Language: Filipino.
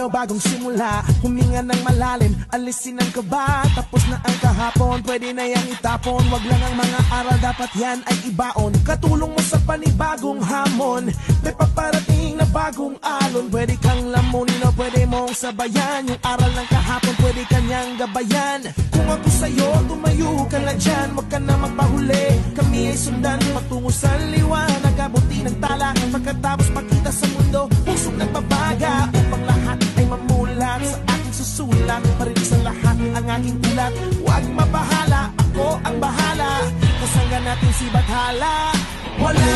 araw bagong simula. Huminga ng malalim, alisin ang kaba. Tapos na ang kahapon, pwede na yang itapon. Wag lang ang mga aral, dapat yan ay ibaon. Katulong mo sa panibagong hamon. May paparating na bagong alon. Pwede kang lamunin o pwede mong sabayan. Yung aral ng kahapon, pwede kanyang gabayan. Kung ako sa'yo, tumayo ka na dyan. Wag ka na magpahuli, kami ay sundan patungo sa liwanag. Abuti ng tala, pagkatapos makita sa mundo, pusong nagbabaga. Upang lahat ay mamulat sa aking susulat. Marinig sa lahat ang aking ulat. Huwag mabahala, ako ang bahala. Kasangga natin si Bathala. Wala